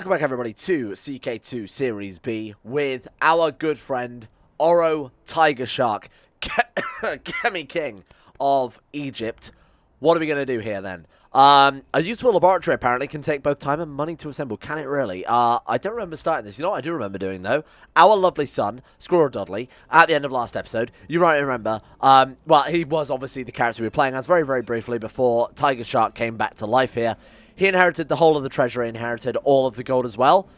Welcome back, everybody, to CK2 Series B with our good friend Oro Tiger Shark, Kemi King of Egypt. What are we going to do here then? A useful laboratory apparently can take both time and money to assemble. Can it really? I don't remember starting this. You know what I do remember doing, though? Our lovely son, Squirrel Dudley, at the end of last episode, you might remember, well, he was obviously the character we were playing as very, very briefly before Tiger Shark came back to life here. He inherited the whole of the treasury, inherited all of the gold as well.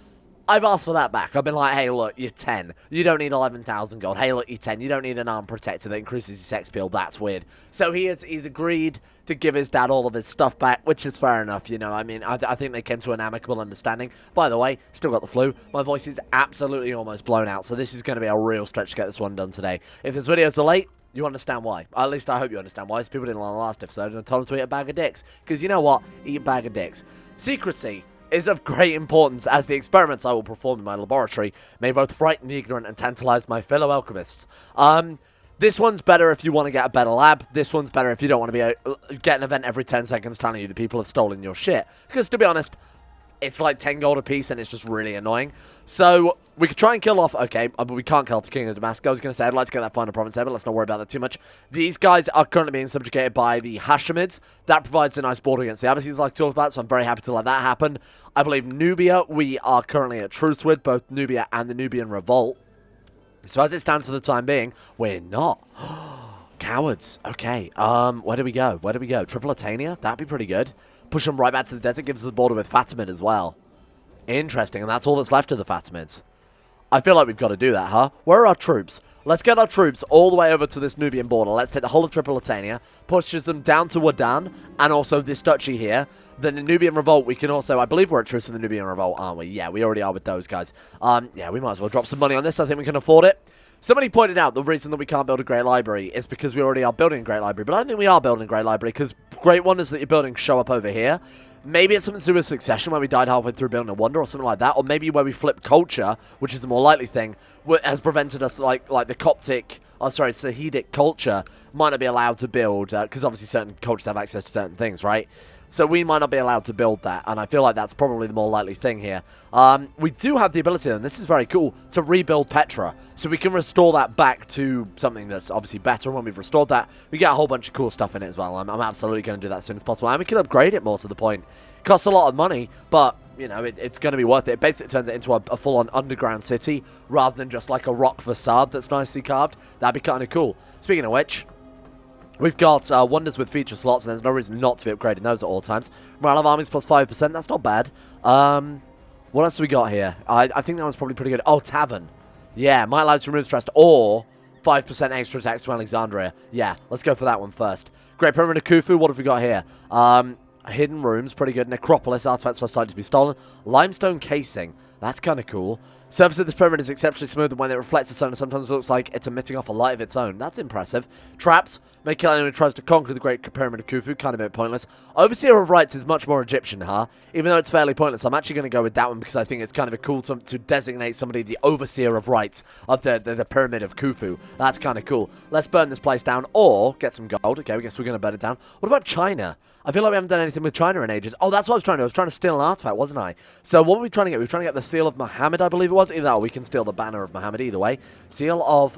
I've asked for that back. I've been like, hey, look, you're 10. You don't need 11,000 gold. Hey, look, you're 10. You don't need an arm protector that increases your sex appeal. That's weird. So he's agreed to give his dad all of his stuff back, which is fair enough, you know. I mean, I think they came to an amicable understanding. By the way, still got the flu. My voice is absolutely almost blown out, so this is going to be a real stretch to get this one done today. If this video's late, you understand why. At least I hope you understand why. People didn't like the last episode, and I told them to eat a bag of dicks. Because you know what? Eat a bag of dicks. Secrecy is of great importance, as the experiments I will perform in my laboratory may both frighten the ignorant and tantalize my fellow alchemists. This one's better if you want to get a better lab. This one's better if you don't want to get an event every 10 seconds telling you the people have stolen your shit. Because, to be honest, it's like 10 gold a piece, and it's just really annoying. So, we could try and kill off... Okay, but we can't kill off the King of Damascus. I was going to say, I'd like to get that final province there, but let's not worry about that too much. These guys are currently being subjugated by the Hashemids. That provides a nice border against the Abbasids, like I talked about, so I'm very happy to let that happen. I believe Nubia, we are currently at truce with, both Nubia and the Nubian Revolt. So, as it stands for the time being, we're not. Cowards. Okay, where do we go? Where do we go? Tripolitania? That'd be pretty good. Push them right back to the desert, gives us the border with Fatimid as well. Interesting, and that's all that's left of the Fatimids. I feel like we've got to do that, huh? Where are our troops? Let's get our troops all the way over to this Nubian border. Let's take the whole of Tripolitania, pushes them down to Wadan, and also this duchy here. Then the Nubian Revolt, we can also... I believe we're at truce with the Nubian Revolt, aren't we? Yeah, we already are with those guys. Yeah, we might as well drop some money on this. I think we can afford it. Somebody pointed out the reason that we can't build a Great Library is because we already are building a Great Library. But I don't think we are building a Great Library, because Great Wonders that you're building show up over here. Maybe it's something to do with Succession, where we died halfway through building a wonder or something like that. Or maybe where we flipped culture, which is the more likely thing, has prevented us, like the Coptic... Oh, sorry, Sahidic culture might not be allowed to build, because obviously certain cultures have access to certain things, right? So we might not be allowed to build that, and I feel like that's probably the more likely thing here. We do have the ability, and this is very cool, to rebuild Petra. So we can restore that back to something that's obviously better. When we've restored that, we get a whole bunch of cool stuff in it as well. I'm absolutely going to do that as soon as possible. And we can upgrade it more to the point. It costs a lot of money, but, you know, it's going to be worth it. It basically turns it into a full-on underground city, rather than just like a rock facade that's nicely carved. That'd be kind of cool. Speaking of which... we've got wonders with feature slots, and there's no reason not to be upgrading those at all times. Morale of armies plus 5%, that's not bad. What else do we got here? I think that one's probably pretty good. Oh, Tavern. Yeah, might allow to remove stress, or 5% extra attacks to Alexandria. Yeah, let's go for that one first. Great Pyramid of Khufu, what have we got here? Hidden Rooms, pretty good. Necropolis, artifacts less likely to be stolen. Limestone Casing, that's kind of cool. Surface of this pyramid is exceptionally smooth, and when it reflects the sun, it sometimes looks like it's emitting off a light of its own. That's impressive. Traps. May kill anyone who tries to conquer the Great Pyramid of Khufu. Kind of a bit pointless. Overseer of Rights is much more Egyptian, huh? Even though it's fairly pointless, I'm actually going to go with that one because I think it's kind of a cool to designate somebody the Overseer of Rights of the Pyramid of Khufu. That's kind of cool. Let's burn this place down or get some gold. Okay, I guess we're going to burn it down. What about China? I feel like we haven't done anything with China in ages. Oh, that's what I was trying to do. I was trying to steal an artifact, wasn't I? So what were we trying to get? We were trying to get the Seal of Muhammad, I believe it was. Either that or we can steal the Banner of Muhammad, either way. Seal of,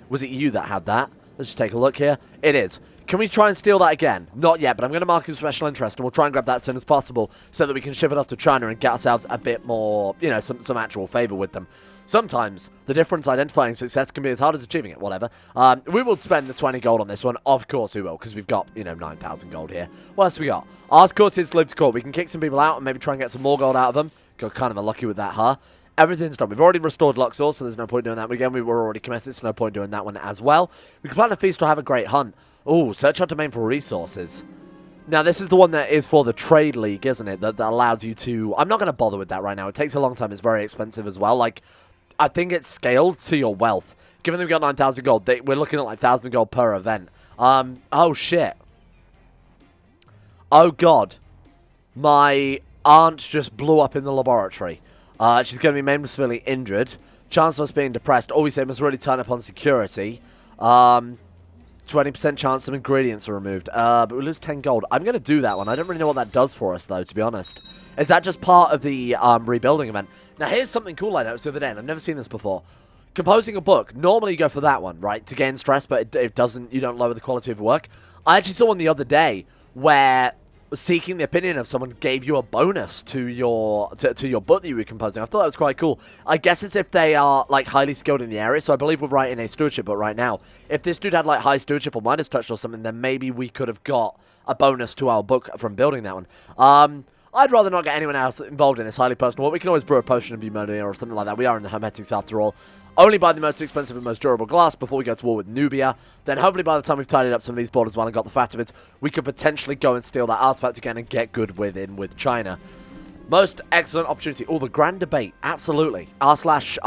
was it you that had that? Let's just take a look here. It is. Can we try and steal that again? Not yet, but I'm going to mark it as special interest, and we'll try and grab that as soon as possible so that we can ship it off to China and get ourselves a bit more, you know, some actual favor with them. Sometimes the difference identifying success can be as hard as achieving it, whatever. We will spend the 20 gold on this one. Of course we will, because we've got, you know, 9,000 gold here. What else we got? Ask courtiers to live to court. We can kick some people out and maybe try and get some more gold out of them. Got kind of unlucky with that, huh? Everything's done. We've already restored Luxor, so there's no point doing that. Again, we were already committed, so no point doing that one as well. We can plan a feast or have a great hunt. Ooh, search our domain for resources. Now, this is the one that is for the Trade League, isn't it? That allows you to... I'm not going to bother with that right now. It takes a long time. It's very expensive as well. Like, I think it's scaled to your wealth. Given that we've got 9,000 gold, we're looking at like 1,000 gold per event. Oh, shit. Oh, God. My aunt just blew up in the laboratory. She's going to be maimed severely injured. Chance of us being depressed. Always say must really turn up on security. 20% chance some ingredients are removed. But we lose 10 gold. I'm going to do that one. I don't really know what that does for us, though, to be honest. Is that just part of the rebuilding event? Now, here's something cool I noticed the other day, and I've never seen this before. Composing a book. Normally, you go for that one, right? To gain stress, but it doesn't. You don't lower the quality of your work. I actually saw one the other day where seeking the opinion of someone gave you a bonus to your book that you were composing. I thought that was quite cool. I guess it's if they are like highly skilled in the area. So I believe we're writing a stewardship book right now. If this dude had like high stewardship or Midas touch or something, then maybe we could have got a bonus to our book from building that one. I'd rather not get anyone else involved in this highly personal. We can always brew a potion of Eumonia or something like that. We are in the Hermetics after all. Only buy the most expensive and most durable glass before we go to war with Nubia. Then hopefully by the time we've tidied up some of these borders well and got the Fatimids, we could potentially go and steal that artifact again and get good with China. Most excellent opportunity. Oh, the grand debate. Absolutely. R slash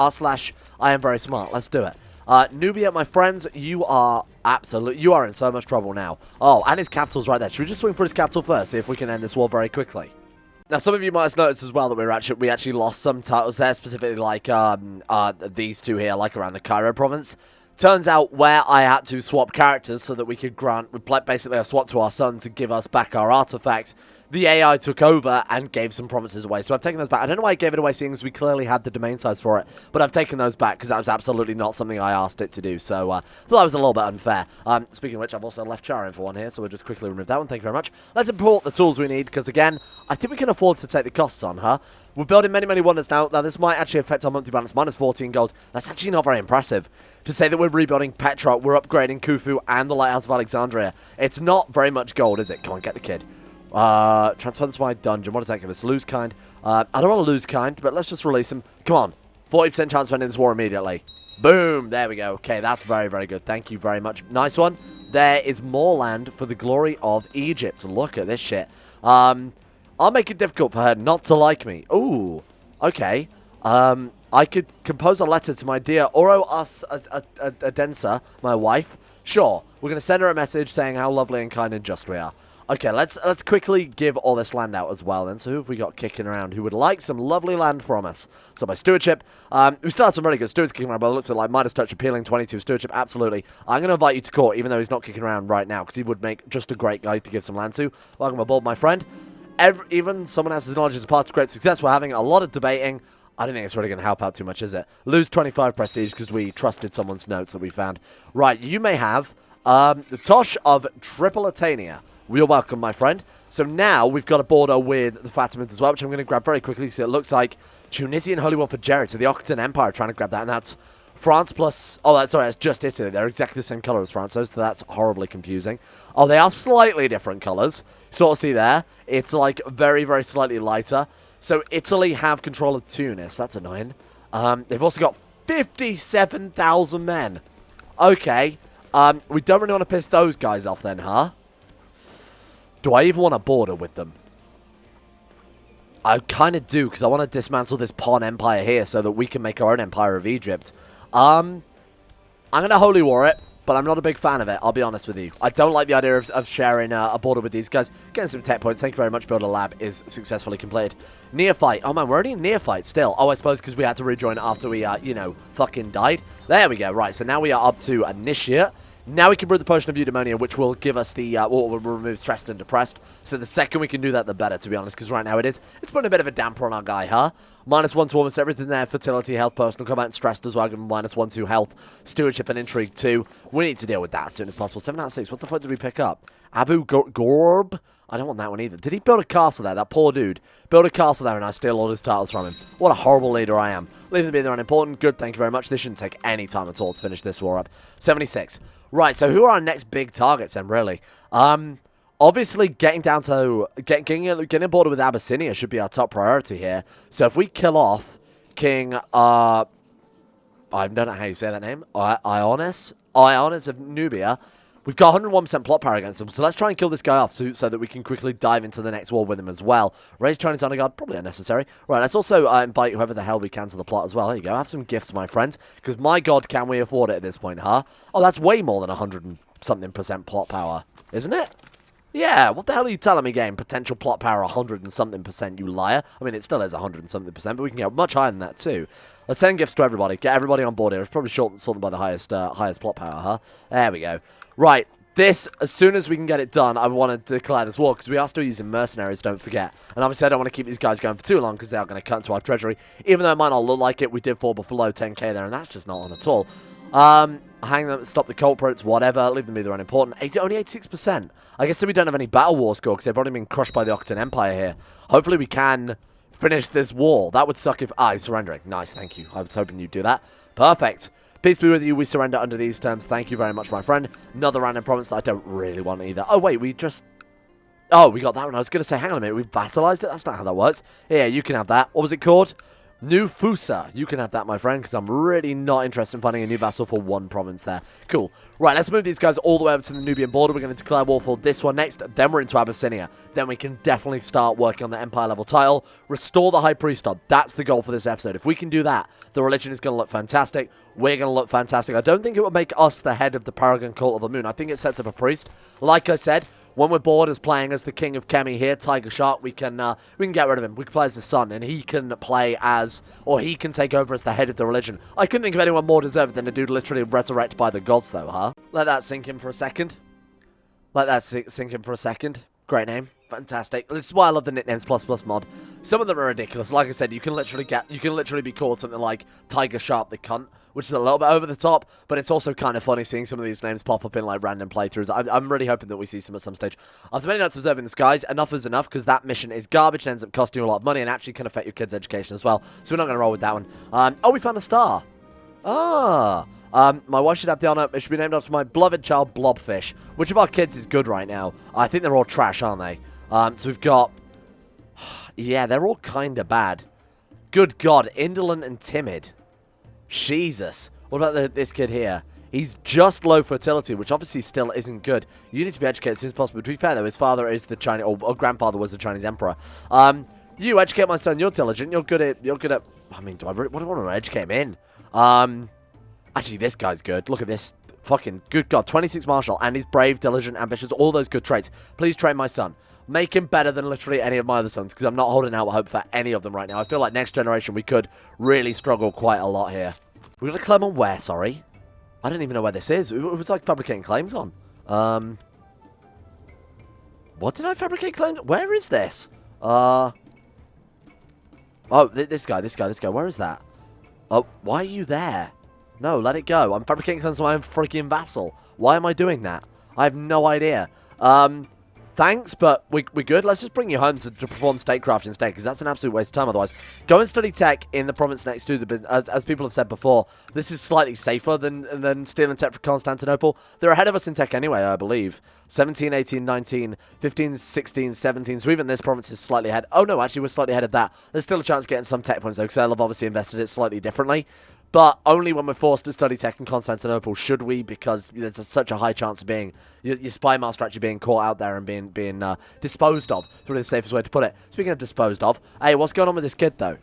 I am very smart. Let's do it. Nubia, my friends, you are in so much trouble now. Oh, and his capital's right there. Should we just swing for his capital first, see if we can end this war very quickly? Now, some of you might have noticed as well that we actually lost some titles there, specifically like these two here, like around the Cairo province. Turns out where I had to swap characters so that we could basically a swap to our son to give us back our artifacts. The AI took over and gave some provinces away. So I've taken those back. I don't know why I gave it away, seeing as we clearly had the domain size for it. But I've taken those back because that was absolutely not something I asked it to do. So I thought that was a little bit unfair. Speaking of which, I've also left Charin for one here. So we'll just quickly remove that one. Thank you very much. Let's import the tools we need because, again, I think we can afford to take the costs on her. We're building many, many wonders now. Now, this might actually affect our monthly balance. Minus 14 gold. That's actually not very impressive. To say that we're rebuilding Petra, we're upgrading Khufu and the Lighthouse of Alexandria. It's not very much gold, is it? Come on, get the kid. Transfer them to my dungeon. What does that give us? Lose kind. I don't want to lose kind, but let's just release him. Come on. 40% chance of ending this war immediately. Boom. There we go. Okay, that's very, very good. Thank you very much. Nice one. There is more land for the glory of Egypt. Look at this shit. I'll make it difficult for her not to like me. Ooh. Okay. I could compose a letter to my dear Oro Adensa, my wife. Sure. We're going to send her a message saying how lovely and kind and just we are. Okay, let's quickly give all this land out as well then. So who have we got kicking around who would like some lovely land from us? So by stewardship, we still have some really good stewards kicking around, but it looks like Midas Touch appealing 22 stewardship, absolutely. I'm going to invite you to court, even though he's not kicking around right now, because he would make just a great guy to give some land to. Welcome aboard, my friend. Even someone else's knowledge is a part of great success. We're having a lot of debating. I don't think it's really going to help out too much, is it? Lose 25 prestige because we trusted someone's notes that we found. Right, you may have the Tosh of Tripolitania. You're welcome, my friend. So now we've got a border with the Fatimids as well, which I'm going to grab very quickly. So it looks like Tunisian Holy War for Jared. So the Occitan Empire trying to grab that, and that's France plus... Oh, that's just Italy. They're exactly the same colour as France, so that's horribly confusing. Oh, they are slightly different colours. Sort of see there. It's like very, very slightly lighter. So Italy have control of Tunis. That's annoying. They've also got 57,000 men. Okay. We don't really want to piss those guys off then, huh? Do I even want to border with them? I kind of do, because I want to dismantle this pawn empire here so that we can make our own empire of Egypt. I'm going to holy war it, but I'm not a big fan of it, I'll be honest with you. I don't like the idea of sharing a border with these guys. Getting some tech points, thank you very much, Build a Lab is successfully completed. Neophyte, oh man, we're already in Neophyte still. Oh, I suppose because we had to rejoin after we, fucking died. There we go, right, so now we are up to Initiate. Now we can brew the Potion of Eudaimonia, which will give us the, will remove Stressed and Depressed. So the second we can do that, the better, to be honest, because right now it's putting a bit of a damper on our guy, huh? -1 to almost everything there, Fertility, Health, Personal Combat, and Stressed as well, giving -1 to Health, Stewardship, and Intrigue too. We need to deal with that as soon as possible. 7 out of 6, what the fuck did we pick up? Abu Ghorb? I don't want that one either. Did he build a castle there, that poor dude? Build a castle there and I steal all his titles from him. What a horrible leader I am. Leaving them be there unimportant. Good, thank you very much. This shouldn't take any time at all to finish this war up. 76. Right, so who are our next big targets then, really? Obviously, getting down to... Getting a border with Abyssinia should be our top priority here. So if we kill off King... I don't know how you say that name. Ionis of Nubia. We've got 101% plot power against him, so let's try and kill this guy off so that we can quickly dive into the next war with him as well. Raise Chinese Honor Guard, probably unnecessary. Right, let's also invite whoever the hell we can to the plot as well. There you go, have some gifts, my friends, because my god, can we afford it at this point, huh? Oh, that's way more than 100-something% plot power, isn't it? Yeah, what the hell are you telling me, game? Potential plot power 100-and-something%, you liar. I mean, it still is 100-and-something%, but we can get much higher than that too. Let's send gifts to everybody. Get everybody on board here. It's probably sorted by the highest plot power, huh? There we go. Right. This, as soon as we can get it done, I want to declare this war, because we are still using mercenaries, don't forget. And obviously I don't want to keep these guys going for too long, because they are going to cut into our treasury. Even though it might not look like it, we did fall below 10k there, and that's just not on at all. Hang them, stop the culprits, whatever, leave them be, they're unimportant. Only 86%. I guess we don't have any battle war score, because they've already been crushed by the Octan Empire here. Hopefully we can finish this war. That would suck if... he's surrendering. Nice, thank you. I was hoping you'd do that. Perfect. Peace be with you. We surrender under these terms. Thank you very much, my friend. Another random province that I don't really want either. Oh, wait, we just... Oh, we got that one. I was going to say, hang on a minute, we've vassalized it? That's not how that works. Yeah, you can have that. What was it called? New Fusa. You can have that, my friend, because I'm really not interested in finding a new vassal for one province there. Cool. Right, let's move these guys all the way over to the Nubian border. We're going to declare war for this one next. Then we're into Abyssinia. Then we can definitely start working on the Empire level title. Restore the High Priesthood. That's the goal for this episode. If we can do that, the religion is going to look fantastic. We're going to look fantastic. I don't think it will make us the head of the Paragon Cult of the Moon. I think it sets up a priest. Like I said, when we're bored as playing as the King of Kemi here, Tiger Shark, we can get rid of him. We can play as the son, and he can play as, or he can take over as the head of the religion. I couldn't think of anyone more deserving than a dude literally resurrected by the gods, though, huh? Let that sink in for a second. Let that sink in for a second. Great name. Fantastic. This is why I love the nicknames ++ mod. Some of them are ridiculous. Like I said, you can literally be called something like Tiger Sharp the Cunt, which is a little bit over the top, but it's also kind of funny seeing some of these names pop up in like random playthroughs. I'm really hoping that we see some at some stage. After many nights observing the skies, enough is enough, because that mission is garbage and ends up costing you a lot of money and actually can affect your kids' education as well. So we're not going to roll with that one. Oh, we found a star. My wife should have the honor. It should be named after my beloved child, Blobfish. Which of our kids is good right now? I think they're all trash, aren't they? So we've got... Yeah, they're all kind of bad. Good God, indolent and timid. Jesus. What about this kid here? He's just low fertility, which obviously still isn't good. You need to be educated as soon as possible. To be fair, though, his father is the Chinese... Or grandfather was the Chinese emperor. You educate my son. You're diligent. You're good at... I mean, what do I want to educate him in? Actually, this guy's good. Look at this. Fucking good God. 26 martial. And he's brave, diligent, ambitious. All those good traits. Please train my son. Make him better than literally any of my other sons. Because I'm not holding out hope for any of them right now. I feel like next generation we could really struggle quite a lot here. We got a claim on where, sorry? I don't even know where this is. It was like fabricating claims on. What did I fabricate claims? Where is this? Oh, this guy. Where is that? Oh, why are you there? No, let it go. I'm fabricating claims on my own freaking vassal. Why am I doing that? I have no idea. Thanks, but we're good. Let's just bring you home to perform statecraft instead, because that's an absolute waste of time otherwise. Go and study tech in the province next to the business. As people have said before, this is slightly safer than stealing tech from Constantinople. They're ahead of us in tech anyway, I believe. 17, 18, 19, 15, 16, 17. So even this province is slightly ahead. Oh, no, actually, we're slightly ahead of that. There's still a chance of getting some tech points, though, because they'll have obviously invested it slightly differently. But only when we're forced to study tech in Constantinople should we, because there's such a high chance of being your spy master actually being caught out there and being disposed of. That's probably the safest way to put it. Speaking of disposed of, hey, what's going on with this kid though?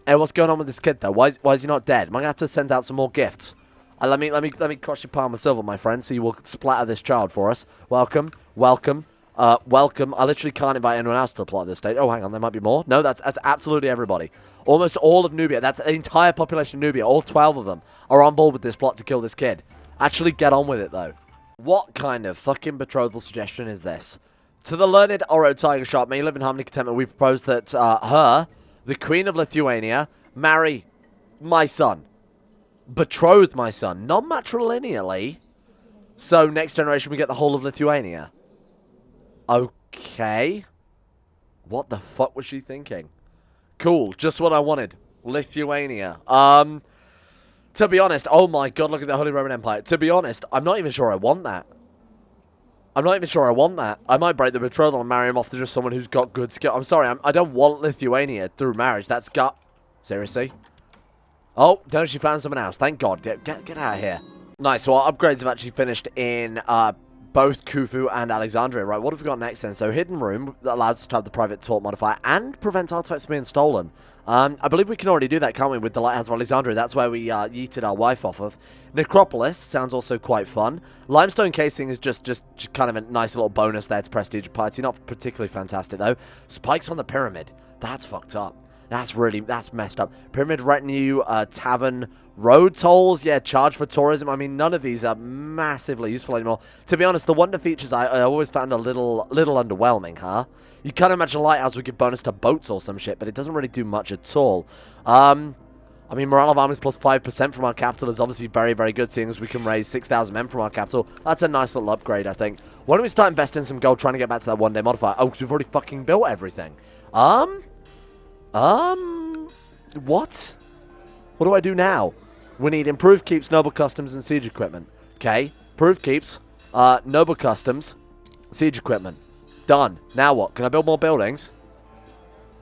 Why is he not dead? Am I gonna have to send out some more gifts? Let me crush your palm of silver, my friend, so you will splatter this child for us. Welcome. I literally can't invite anyone else to the plot at this stage. Oh, hang on, there might be more. No, that's absolutely everybody. Almost all of Nubia, that's the entire population of Nubia, all 12 of them, are on board with this plot to kill this kid. Actually get on with it, though. What kind of fucking betrothal suggestion is this? To the learned Oro Tiger Sharp, may you live in harmony and contentment, we propose that her, the Queen of Lithuania, marry my son. Betroth my son, non-matrilineally. So next generation we get the whole of Lithuania. Okay. What the fuck was she thinking? Cool, just what I wanted. Lithuania. To be honest, oh my god, look at the Holy Roman Empire. To be honest, I'm not even sure I want that. I might break the betrothal and marry him off to just someone who's got good skill. I'm sorry, I don't want Lithuania through marriage. That's gut. Seriously? Oh, don't she found someone else? Thank god. Get out of here. Nice, so our upgrades have actually finished in both Khufu and Alexandria. Right, what have we got next then? So Hidden Room that allows us to have the private talk modifier and prevents artifacts from being stolen. I believe we can already do that, can't we, with the Lighthouse of Alexandria? That's where we yeeted our wife off of. Necropolis sounds also quite fun. Limestone casing is just kind of a nice little bonus there to prestige party. Not particularly fantastic, though. Spikes on the pyramid. That's fucked up. That's messed up. Pyramid Retinue, Tavern, Road tolls, yeah, charge for tourism. I mean, none of these are massively useful anymore. To be honest, the wonder features I always found a little underwhelming, huh? You can't imagine a lighthouse would give bonus to boats or some shit, but it doesn't really do much at all. I mean, morale of armies plus 5% from our capital is obviously very, very good, seeing as we can raise 6,000 men from our capital. That's a nice little upgrade, I think. Why don't we start investing some gold, trying to get back to that one-day modifier? Oh, because we've already fucking built everything. What? What do I do now? We need improved keeps, noble customs, and siege equipment. Okay, improved keeps, noble customs, siege equipment. Done. Now what? Can I build more buildings?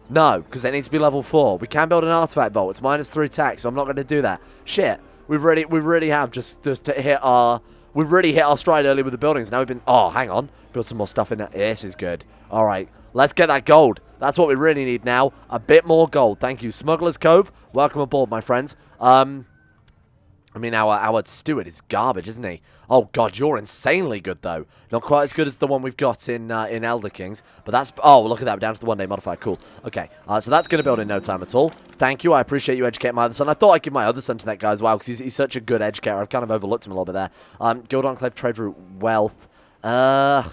No, because they need to be level 4. We can build an artifact vault. It's -3 tax, so I'm not going to do that. Shit. We really have just hit our... We've really hit our stride early with the buildings. Now we've been... Oh, hang on. Build some more stuff in there. This is good. All right. Let's get that gold. That's what we really need now. A bit more gold. Thank you. Smuggler's Cove. Welcome aboard, my friends. I mean, our steward is garbage, isn't he? Oh, God, you're insanely good, though. Not quite as good as the one we've got in Elder Kings. But that's... Oh, look at that. We're down to the one-day modifier. Cool. Okay. So that's going to build in no time at all. Thank you. I appreciate you educating my other son. I thought I'd give my other son to that guy as well, because he's such a good educator. I've kind of overlooked him a little bit there. Guild Enclave Trade Route Wealth.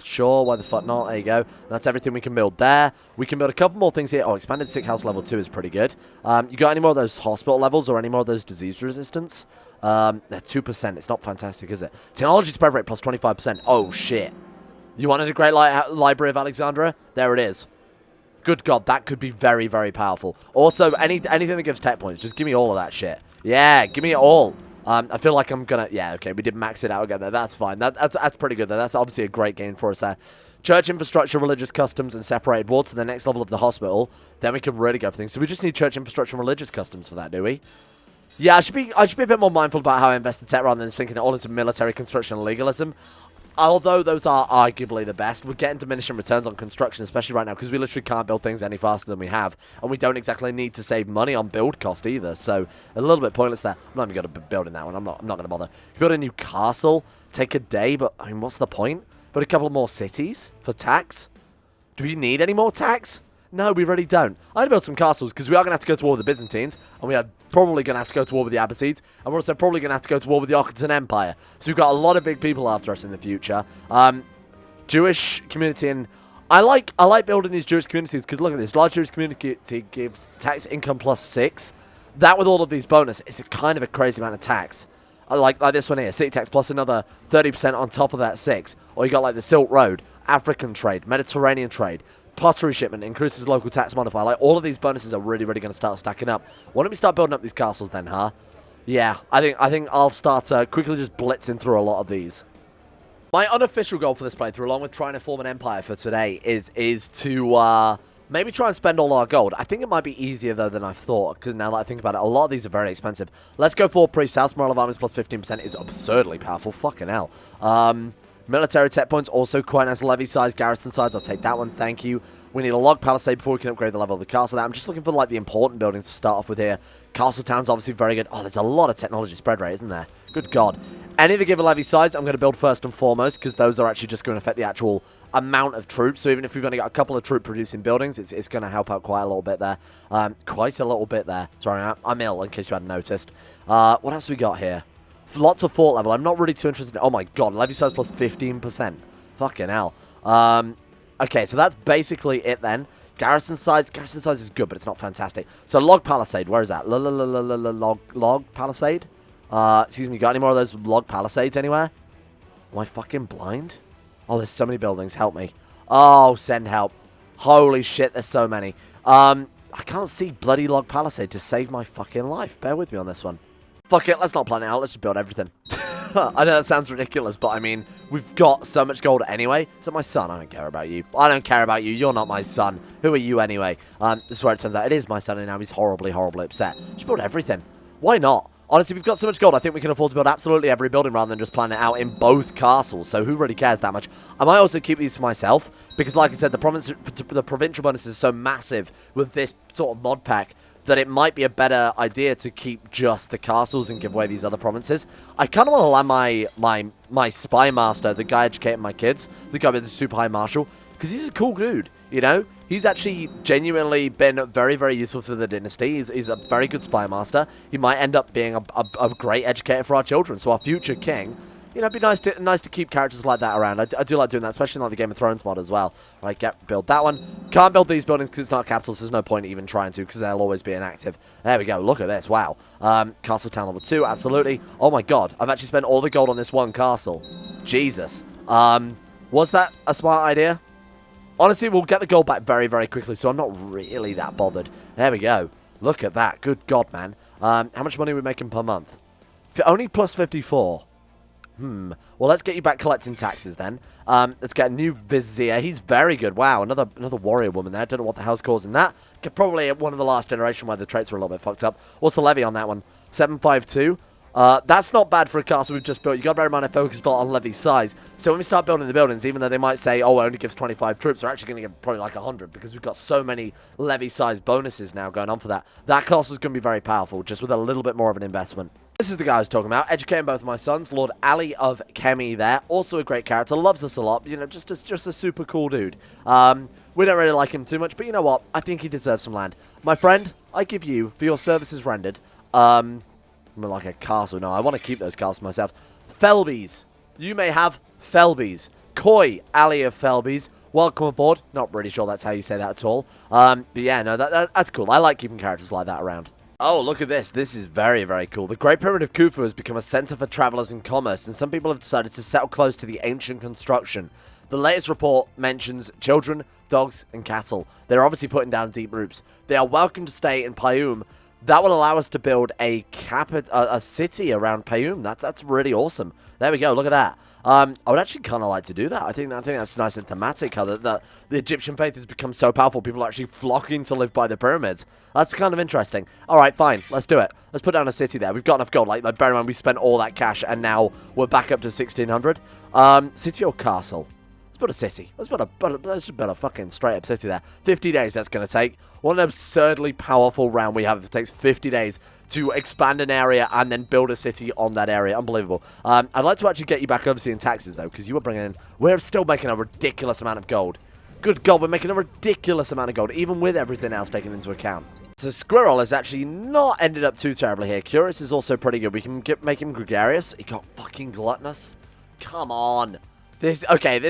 Sure, why the fuck not? There you go. That's everything we can build there. We can build a couple more things here. Oh, expanded sick house level 2 is pretty good. You got any more of those hospital levels or any more of those disease resistance? They're 2%. It's not fantastic, is it? Technology spread rate plus 25%. Oh, shit. You wanted a great Library of Alexandria? There it is. Good God, that could be very, very powerful. Also, anything that gives tech points, just give me all of that shit. Yeah, give me it all. I feel like I'm gonna... Yeah, okay, we did max it out again there. That's fine. That's pretty good, though. That's obviously a great gain for us there. Church infrastructure, religious customs, and separated ward to the next level of the hospital. Then we can really go for things. So we just need church infrastructure and religious customs for that, do we? Yeah, I should be a bit more mindful about how I invest the tech rather than sinking it all into military construction and legalism. Although those are arguably the best, we're getting diminishing returns on construction, especially right now, because we literally can't build things any faster than we have. And we don't exactly need to save money on build cost either, so a little bit pointless there. I'm not even going to build in that one. I'm not going to bother. Build a new castle, take a day, but I mean, what's the point? Build a couple more cities for tax? Do we need any more tax? No, we really don't. I'm going to build some castles, because we are going to have to go to war with the Byzantines, and we are probably going to have to go to war with the Abbasids, and we're also probably going to have to go to war with the Ottoman Empire. So we've got a lot of big people after us in the future. Jewish community, and I like building these Jewish communities, because look at this. Large Jewish community gives tax income plus 6. That with all of these bonus, it's a kind of a crazy amount of tax. Like this one here, city tax plus another 30% on top of that 6. Or you got like the Silk Road, African trade, Mediterranean trade, pottery shipment, increases local tax modifier. Like, all of these bonuses are really, really going to start stacking up. Why don't we start building up these castles then, huh? Yeah, I think I'll start quickly just blitzing through a lot of these. My unofficial goal for this playthrough, along with trying to form an empire for today, is to maybe try and spend all our gold. I think it might be easier, though, than I thought, because now that I think about it, a lot of these are very expensive. Let's go for Priest House. Morale of armies plus 15% is absurdly powerful. Fucking hell. Military tech points, also quite nice. Levy size, garrison size, I'll take that one, thank you. We need a log palisade before we can upgrade the level of the castle. Now, I'm just looking for, like, the important buildings to start off with here. Castle town's obviously very good. Oh, there's a lot of technology spread rate, isn't there? Good God. Any that give a levy size, I'm going to build first and foremost, because those are actually just going to affect the actual amount of troops. So even if we've only got a couple of troop-producing buildings, it's going to help out quite a little bit there. Quite a little bit there. Sorry, I'm ill, in case you hadn't noticed. What else we got here? Lots of fort level. I'm not really too interested in... Oh, my God. Levy size plus 15%. Fucking hell. Okay, so that's basically it then. Garrison size is good, but it's not fantastic. So log palisade, where is that? Log palisade? Excuse me, got any more of those log palisades anywhere? Am I fucking blind? Oh, there's so many buildings. Help me. Oh, send help. Holy shit, there's so many. I can't see bloody log palisade to save my fucking life. Bear with me on this one. Fuck it, let's not plan it out. Let's just build everything. I know that sounds ridiculous, but I mean, we've got so much gold anyway. So my son, I don't care about you. I don't care about you. You're not my son. Who are you anyway? This is where it turns out it is my son, and now he's horribly, horribly upset. Just build everything. Why not? Honestly, we've got so much gold, I think we can afford to build absolutely every building rather than just plan it out in both castles. So who really cares that much? I might also keep these to myself, because like I said, the provincial bonus is so massive with this sort of mod pack that it might be a better idea to keep just the castles and give away these other provinces. I kind of want to land my spy master, the guy educating my kids, the guy with the super high marshal, because he's a cool dude. You know, he's actually genuinely been very, very useful to the dynasty. He's a very good spy master. He might end up being a great educator for our children. So our future king, you know, it'd be nice to keep characters like that around. I do like doing that, especially in like the Game of Thrones mod as well. Right, build that one. Can't build these buildings because it's not capital, so there's no point even trying to, because they'll always be inactive. There we go. Look at this. Wow. Castle Town level 2, absolutely. Oh my god, I've actually spent all the gold on this one castle. Jesus. Was that a smart idea? Honestly, we'll get the gold back very, very quickly, so I'm not really that bothered. There we go. Look at that. Good God, man. How much money are we making per month? Only plus 54. Well, let's get you back collecting taxes then. Let's get a new vizier. He's very good. Wow, another warrior woman there. Don't know what the hell's causing that. Probably one of the last generation where the traits were a little bit fucked up. What's the levy on that one? 752. That's not bad for a castle we've just built. You got to bear in mind I focused a lot on levy size. So when we start building the buildings, even though they might say, oh, it only gives 25 troops, they're actually going to give probably like 100 because we've got so many levy size bonuses now going on for that. That castle's going to be very powerful, just with a little bit more of an investment. This is the guy I was talking about, educating both of my sons. Lord Ali of Kemi there, also a great character, loves us a lot, you know, just a super cool dude. We don't really like him too much, but you know what? I think he deserves some land. My friend, I give you, for your services rendered, like a castle. No, I want to keep those castles myself. Felbies. You may have Felbies. Koi, Ali of Felbies. Welcome aboard. Not really sure that's how you say that at all. But yeah, no, that's cool. I like keeping characters like that around. Oh, look at this. This is very, very cool. The Great Pyramid of Khufu has become a center for travelers and commerce, and some people have decided to settle close to the ancient construction. The latest report mentions children, dogs, and cattle. They're obviously putting down deep roots. They are welcome to stay in Payum. That will allow us to build a city around Payum. That's really awesome. There we go. Look at that. I would actually kind of like to do that. I think that's nice and thematic. How the Egyptian faith has become so powerful. People are actually flocking to live by the pyramids. That's kind of interesting. All right, fine. Let's do it. Let's put down a city there. We've got enough gold. Like bear in mind, we spent all that cash, and now we're back up to 1600. City or castle? Let's put a city. Let's put a fucking straight up city there. 50 days that's going to take. What an absurdly powerful round we have if it takes 50 days to expand an area and then build a city on that area. Unbelievable. I'd like to actually get you back overseeing taxes, though, because you were bringing in... We're still making a ridiculous amount of gold. Good God, we're making a ridiculous amount of gold, even with everything else taken into account. So Squirrel has actually not ended up too terribly here. Curious is also pretty good. We can make him gregarious. He got fucking gluttonous. Come on. This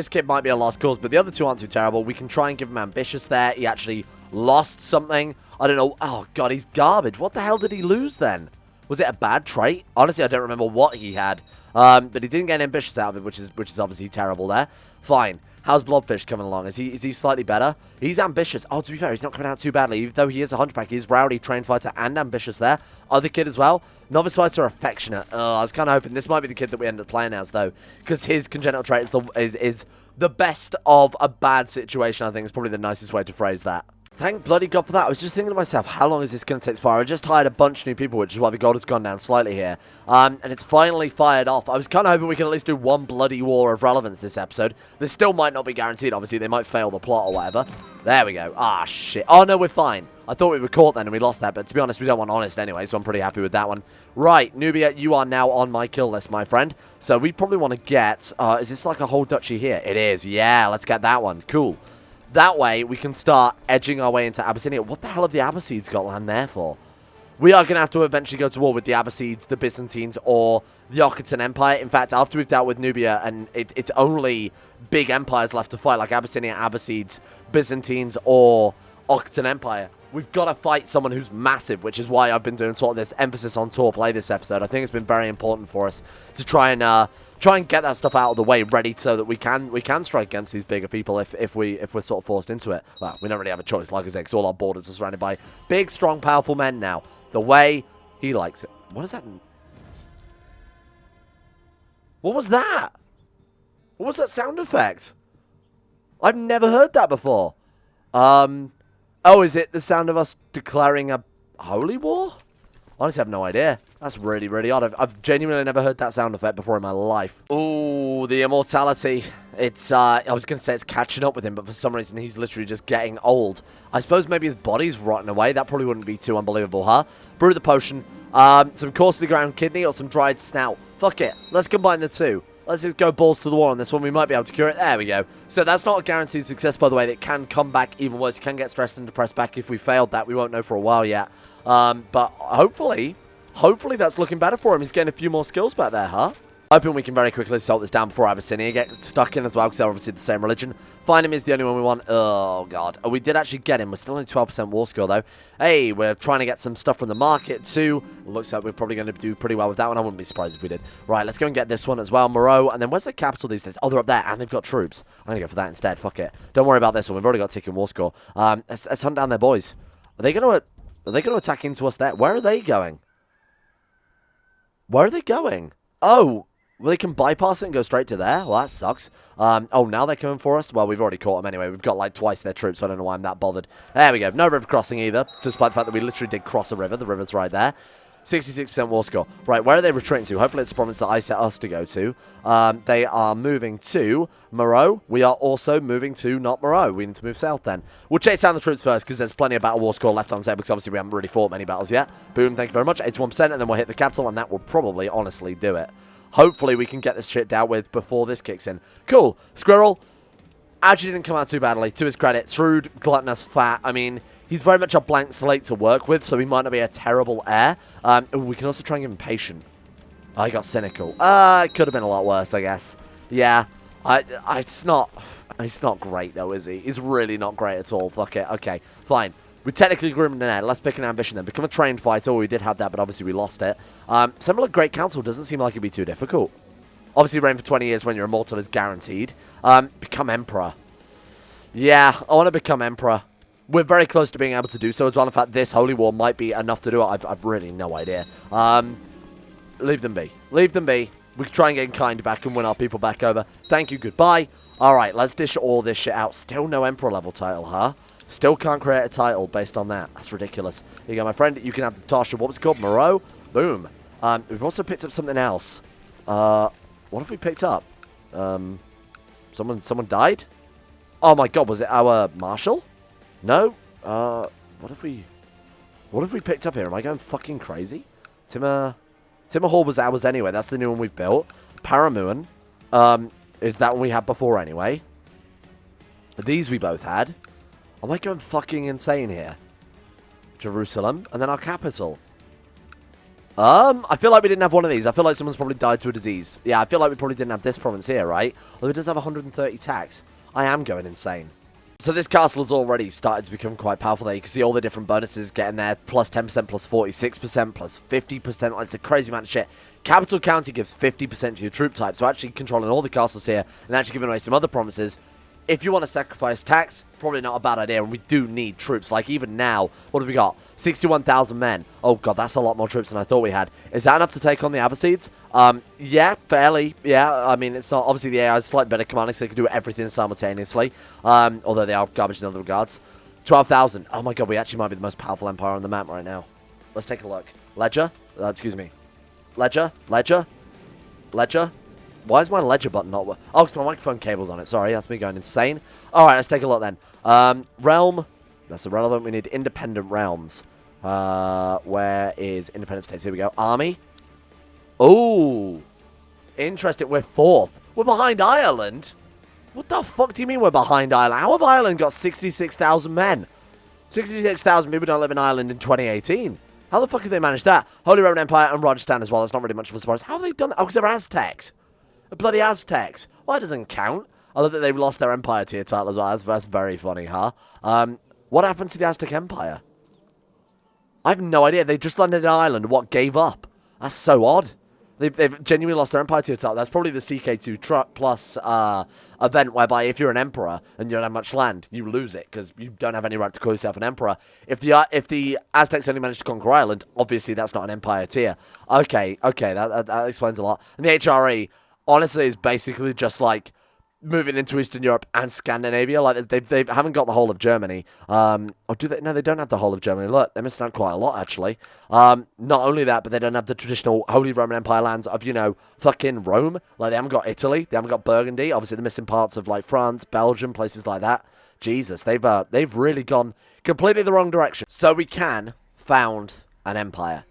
kid might be a lost cause, but the other two aren't too terrible. We can try and give him ambitious there. He actually lost something. I don't know. Oh, God, he's garbage. What the hell did he lose then? Was it a bad trait? Honestly, I don't remember what he had. But he didn't get ambitious out of it, which is obviously terrible there. Fine. How's Blobfish coming along? Is he slightly better? He's ambitious. Oh, to be fair, he's not coming out too badly. Even though he is a hunchback, he's rowdy, trained fighter, and ambitious there. Other kid as well. Novice fighter, affectionate. I was kind of hoping this might be the kid that we end up playing as, though, because his congenital trait is the best of a bad situation. I think is probably the nicest way to phrase that. Thank bloody God for that. I was just thinking to myself, how long is this going to take to fire? I just hired a bunch of new people, which is why the gold has gone down slightly here. And it's finally fired off. I was kind of hoping we could at least do one bloody war of relevance this episode. This still might not be guaranteed. Obviously, they might fail the plot or whatever. There we go. Ah, shit. Oh, no, we're fine. I thought we were caught then and we lost that, but to be honest, we don't want honest anyway, so I'm pretty happy with that one. Right, Nubia, you are now on my kill list, my friend. So we probably want to get... is this like a whole duchy here? It is. Yeah, let's get that one. Cool. That way, we can start edging our way into Abyssinia. What the hell have the Abbasids got land there for? We are going to have to eventually go to war with the Abbasids, the Byzantines, or the Occitan Empire. In fact, after we've dealt with Nubia, and it's only big empires left to fight, like Abyssinia, Abbasids, Byzantines, or Occitan Empire. We've got to fight someone who's massive, which is why I've been doing sort of this emphasis on tour play this episode. I think it's been very important for us to try and get that stuff out of the way, ready so that we can strike against these bigger people if we're sort of forced into it. Well, we don't really have a choice, like I said, because all our borders are surrounded by big, strong, powerful men now. The way he likes it. What is that? What was that? What was that sound effect? I've never heard that before. Oh, is it the sound of us declaring a holy war? Honestly, I have no idea. That's really, really odd. I've genuinely never heard that sound effect before in my life. Ooh, the immortality. It's, I was going to say it's catching up with him, but for some reason he's literally just getting old. I suppose maybe his body's rotting away. That probably wouldn't be too unbelievable, huh? Brew the potion. Some coarsely ground kidney or some dried snout. Fuck it. Let's combine the two. Let's just go balls to the wall on this one. We might be able to cure it. There we go. So that's not a guaranteed success, by the way. That can come back even worse. You can get stressed and depressed back if we failed that. We won't know for a while yet. But hopefully that's looking better for him. He's getting a few more skills back there, huh? Hoping we can very quickly salt this down before Abyssinia gets stuck in as well, because they're obviously the same religion. Find him is the only one we want. Oh, God. Oh, we did actually get him. We're still only 12% war score, though. Hey, we're trying to get some stuff from the market, too. Looks like we're probably going to do pretty well with that one. I wouldn't be surprised if we did. Right, let's go and get this one as well. Moreau. And then where's the capital these days? Oh, they're up there, and they've got troops. I'm going to go for that instead. Fuck it. Don't worry about this one. We've already got ticking war score. Let's hunt down their boys. Are they going to attack into us there? Where are they going? Where are they going? Oh, well, they can bypass it and go straight to there. Well, that sucks. Oh, now they're coming for us? Well, we've already caught them anyway. We've got like twice their troops, so I don't know why I'm that bothered. There we go. No river crossing either, despite the fact that we literally did cross a river. The river's right there. 66% war score. Right, where are they retreating to? Hopefully it's a province that I set us to go to. They are moving to Moreau. We are also moving to not Moreau. We need to move south then. We'll chase down the troops first, because there's plenty of battle war score left on there, because obviously we haven't really fought many battles yet. Boom, thank you very much. 81%, and then we'll hit the capital, and that will probably honestly do it. Hopefully we can get this shit dealt with before this kicks in. Cool. Squirrel actually didn't come out too badly. To his credit, shrewd, gluttonous, fat. I mean, he's very much a blank slate to work with, so he might not be a terrible heir. We can also try and give him patient. I got cynical. It could have been a lot worse, I guess. Yeah. It's not great, though, is he? He's really not great at all. Fuck it. Okay, fine. We technically grew him in an heir. Let's pick an ambition then. Become a trained fighter. We did have that, but obviously we lost it. Similar Great Council doesn't seem like it'd be too difficult. Obviously, reign for 20 years when you're immortal is guaranteed. Become Emperor. Yeah, I want to become Emperor. We're very close to being able to do so as well. In fact, this Holy War might be enough to do it. I've really no idea. Leave them be. Leave them be. We can try and get kind back and win our people back over. Thank you, goodbye. All right, let's dish all this shit out. Still no Emperor level title, huh? Still can't create a title based on that. That's ridiculous. Here you go, my friend. You can have the Tasha. What was it called? Moreau? Boom. We've also picked up something else. What have we picked up? Someone died? Oh my god, was it our Marshal? No? What have we picked up here? Am I going fucking crazy? Timur Hall was ours anyway. That's the new one we've built. Paramuan. Is that one we had before anyway. These we both had. Am I going fucking insane here? Jerusalem. And then our capital. I feel like we didn't have one of these. I feel like someone's probably died to a disease. Yeah, I feel like we probably didn't have this province here, right? Although it does have 130 tax. I am going insane. So this castle has already started to become quite powerful there. You can see all the different bonuses getting there. Plus 10%, plus 46%, plus 50%. It's a crazy amount of shit. Capital County gives 50% to your troop type. So actually controlling all the castles here and actually giving away some other provinces. If you want to sacrifice tax, probably not a bad idea, and we do need troops. Like, even now, what have we got? 61,000 men. Oh, God, that's a lot more troops than I thought we had. Is that enough to take on the Abbasids? Yeah, fairly. Yeah, I mean, it's not... Obviously, the AI is slightly better commanding, so they can do everything simultaneously. Although they are garbage in other regards. 12,000. Oh, my God, we actually might be the most powerful empire on the map right now. Let's take a look. Ledger? Excuse me. Ledger? Why is my ledger button not working? Oh, my microphone cable's on it. Sorry, that's me going insane. Alright, let's take a look then. Realm. That's irrelevant. We need independent realms. Where is independent states? Here we go. Army. Oh. Interesting. We're 4th. We're behind Ireland. What the fuck do you mean we're behind Ireland? How have Ireland got 66,000 men? 66,000 people don't live in Ireland in 2018. How the fuck have they managed that? Holy Roman Empire and Rajasthan as well. That's not really much of a surprise. How have they done that? Oh, because they're Aztecs. The bloody Aztecs. Well, that doesn't count. I love that they've lost their Empire tier title as well. That's very funny, huh? What happened to the Aztec Empire? I have no idea. They just landed in Ireland. What gave up? That's so odd. They've genuinely lost their Empire tier title. That's probably the CK2Plus event whereby if you're an Emperor and you don't have much land, you lose it because you don't have any right to call yourself an Emperor. If the Aztecs only managed to conquer Ireland, obviously that's not an Empire tier. Okay, that explains a lot. And the HRE... honestly, it's basically just like moving into Eastern Europe and Scandinavia. Like they haven't got the whole of Germany. Or do they? No, they don't have the whole of Germany. Look, they're missing out quite a lot actually. Not only that, but they don't have the traditional Holy Roman Empire lands of fucking Rome. Like they haven't got Italy. They haven't got Burgundy. Obviously, they're missing parts of like France, Belgium, places like that. Jesus, they've really gone completely the wrong direction. So we can found an empire.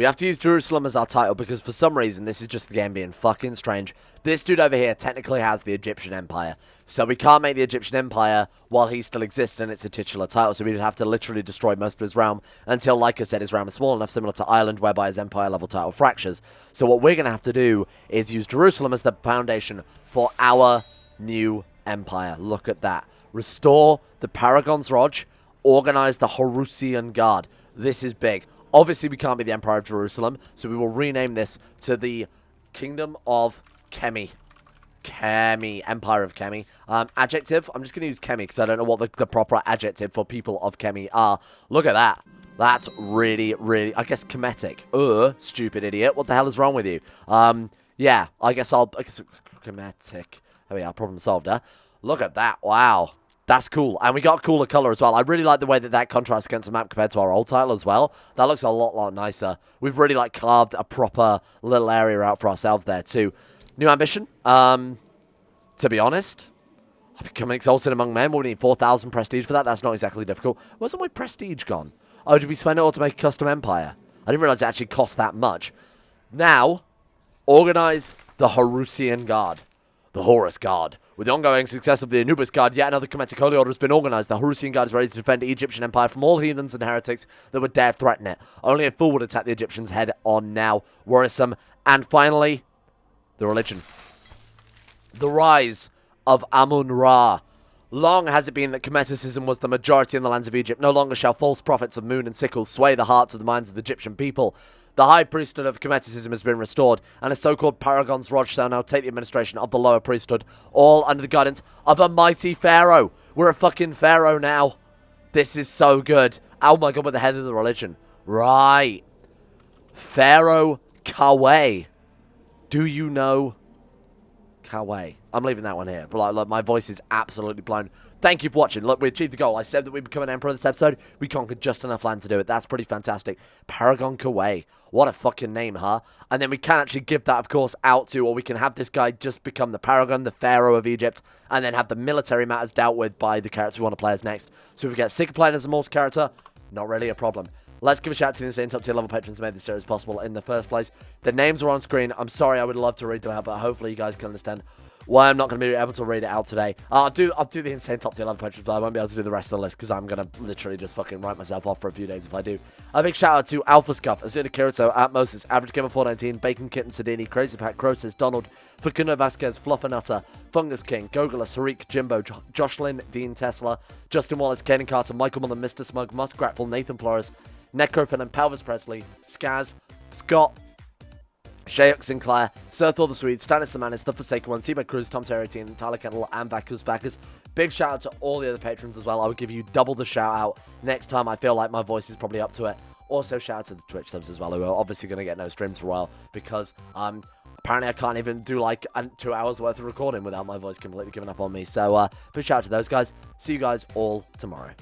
We have to use Jerusalem as our title because for some reason, this is just the game being fucking strange. This dude over here technically has the Egyptian Empire. So we can't make the Egyptian Empire while he still exists and it's a titular title. So we'd have to literally destroy most of his realm until, like I said, his realm is small enough, similar to Ireland, whereby his Empire level title fractures. So what we're going to have to do is use Jerusalem as the foundation for our new empire. Look at that. Restore the Paragon's Lodge. Organize the Horusian Guard. This is big. Obviously, we can't be the Empire of Jerusalem, so we will rename this to the Kingdom of Kemi. Kemi. Empire of Kemi. Adjective. I'm just going to use Kemi because I don't know what the proper adjective for people of Kemi are. Look at that. That's really, really, I guess, Kemetic. Stupid idiot. What the hell is wrong with you? Yeah, I guess Kemetic. There we are. Problem solved, huh? Look at that. Wow. That's cool. And we got a cooler color as well. I really like the way that contrasts against the map compared to our old title as well. That looks a lot nicer. We've really, like, carved a proper little area out for ourselves there, too. New ambition. To be honest, I've become exalted among men. We'll need 4,000 prestige for that. That's not exactly difficult. Where's all my prestige gone? Oh, did we spend it all to make a custom empire? I didn't realize it actually cost that much. Now, organize the Horusian Guard. The Horus Guard. With the ongoing success of the Anubis Guard, yet another Kemetic holy order has been organized. The Horusian Guard is ready to defend the Egyptian Empire from all heathens and heretics that would dare threaten it. Only a fool would attack the Egyptians head on now. Worrisome. And finally, the religion. The rise of Amun-Ra. Long has it been that Kemeticism was the majority in the lands of Egypt. No longer shall false prophets of moon and sickles sway the hearts of the minds of the Egyptian people. The high priesthood of Kemeticism has been restored, and a so-called Paragon's Lodge shall now take the administration of the lower priesthood, all under the guidance of a mighty Pharaoh. We're a fucking Pharaoh now. This is so good. Oh my god, we're the head of the religion. Right. Pharaoh Kawe. Do you know Kawe? I'm leaving that one here. But like, my voice is absolutely blown. Thank you for watching. Look, we achieved the goal. I said that we'd become an emperor this episode. We conquered just enough land to do it. That's pretty fantastic. Paragon Kawe. What a fucking name, huh? And then we can actually give that, of course, out to, or we can have this guy just become the Paragon, the Pharaoh of Egypt, and then have the military matters dealt with by the characters we want to play as next. So if we get sick of playing as a mortal character, not really a problem. Let's give a shout out to the insane top tier level patrons who made this series possible in the first place. The names are on screen. I'm sorry, I would love to read them out, but hopefully you guys can understand why I'm not going to be able to read it out today. I'll do the insane top tier level patrons, but I won't be able to do the rest of the list because I'm going to literally just fucking write myself off for a few days if I do. A big shout out to Alpha Scuff, Azuna Kirito, Atmosis, Average Gamer 419, Bacon Kitten Sadini, Crazy Pack, Crosis, Donald, Facundo Vasquez, Fluffernutter, Fungus King, Gogolus, Harik, Jimbo, Jocelyn, Dean Tesla, Justin Wallace, Kaden Carter, Michael Mullen, Mr. Smug, Muskratful, Nathan Flores, Necrofin and Pelvis Presley, Skaz, Scott, Shayuk Sinclair, Sir Thor the Swede, Stannis the Manis, The Forsaken One, Timo Cruz, Tom Terry, Tyler Kettle, and Backers. Big shout out to all the other patrons as well. I would give you double the shout out next time. I feel like my voice is probably up to it. Also, shout out to the Twitch subs as well, who are obviously going to get no streams for a while because apparently I can't even do like 2 hours worth of recording without my voice completely giving up on me. So, big shout out to those guys. See you guys all tomorrow.